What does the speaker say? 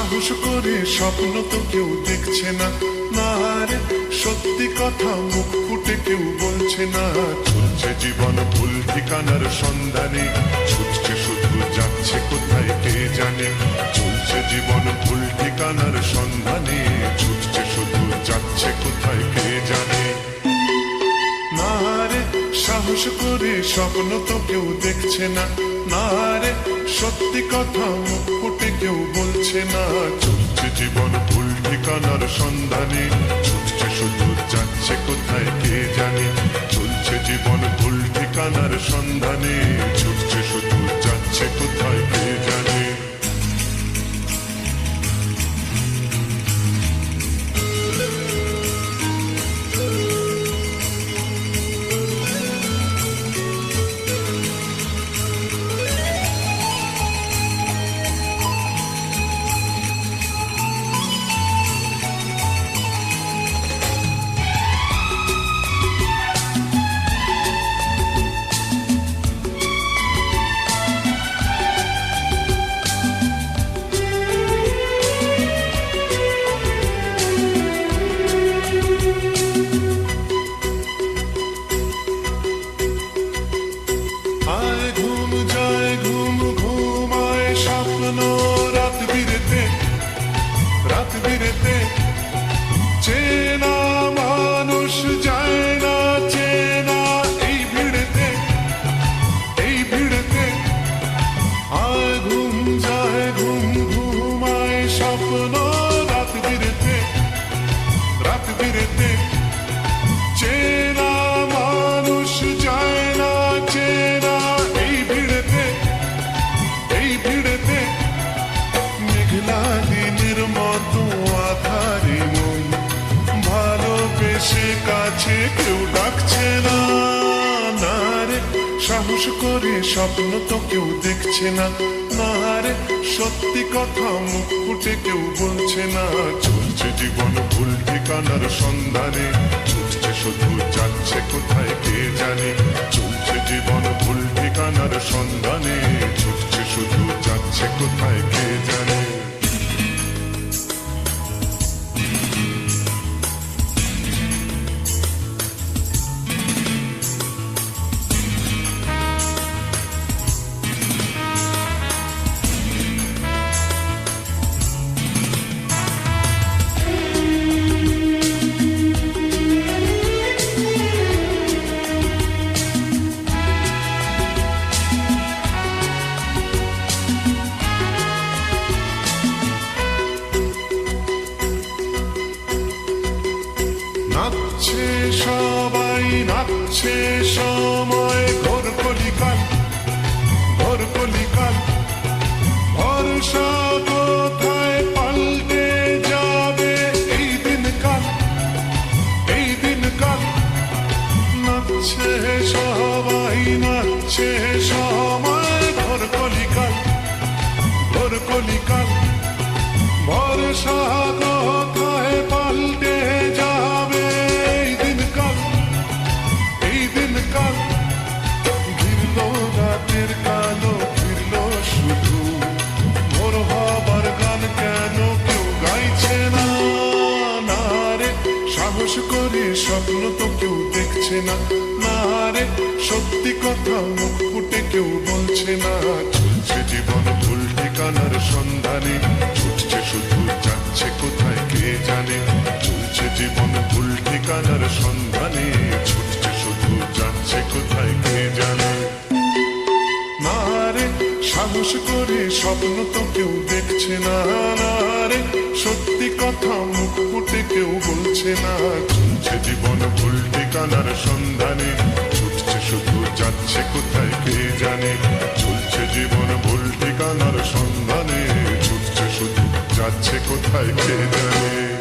সাহস করে স্বপ্ন তো কেউ দেখছে না, না রে সত্যি কথা মুখ ফুটে কেউ বলছে না। চলছে জীবন ভুল ঠিকানার সন্ধানে, ছুটছে শুধু যাচ্ছে কোথায় কে জানে। চলছে জীবন ভুল ঠিকানার সন্ধানে, ছুটছে শুধু যাচ্ছে কোথায় কে জানে। না রে সাহস করে স্বপ্ন তো কেউ দেখছে না, না রে সত্যি কথা মুখ ফুটে কেউ বলছে না। চলছে জীবন ভুল ঠিকানার সন্ধানে, ছুটছে শুধু যাচ্ছে কোথায় কে জানে। চলছে জীবন ভুল ঠিকানার সন্ধানে, ছুটছে শুধু যাচ্ছে কোথায় কে জানে। রাত বিরেতে চেনা মানুষ যায় না চেনা, এই ভিড়েতে আয় ঘুম যায় ঘুম ঘুমায় স্বপ্ন। রাত বিরেতে চেনা মানুষ যায় না চেনা, এই ভিড়েতে মেঘলা দিনের মতো আধারে মন ভালোবেসে কাছে কেউ ডাকছে না, না রে সাহস করে স্বপ্ন তো কেউ দেখছে না, না রে সত্যি কথা মুখ ফুটে কেউ বলছে না। চলছে জীবন ভুল ঠিকানার সন্ধানে, ছুটছে শুধু যাচ্ছে কোথায় কে জানে। চলছে জীবন ভুল ঠিকানার সন্ধানে, ছুটছে শুধু যাচ্ছে কোথায় কে জানে। নাচছে সবাই নাচছে সময়, ঘোর কলিকাল ভরসা কোথায় পাল্টে যাবে এই দিনকাল। নাচছে সবাই নাচছে সময়, ঘোর কলিকাল ভরসা কোথায় পাল্টে যাবে এই দিনকাল। ঘিরল রাতের কালো ঘিরল শুধু, ভোর হবার গান কেন কেউ গাইছে না, না রে সাহস করে স্বপ্ন তো কেউ দেখছে না, না রে সত্যি কথা মুখ ফুটে কেউ বলছে না। চলছে জীবন ভুল ঠিকানার সন্ধানে, ছুটছে শুধু যাচ্ছে কোথায় কে জানে। চলছে জীবন ভুল ঠিকানার সন্ধানে, ছুটছে শুধু যাচ্ছে কোথায় কে জানে। না রে সাহস করে স্বপ্ন তো কেউ দেখছে না, না রে সত্যি কথা মুখ ফুটে কেউ বলছে না। চলছে জীবন ভুল ঠিকানার সন্ধানে, ছুটছে শুধু যাচ্ছে কোথায় কে জানে। চলছে জীবন ভুল ঠিকানার সন্ধানে, ছুটছে শুধু যাচ্ছে কোথায় কে জানে।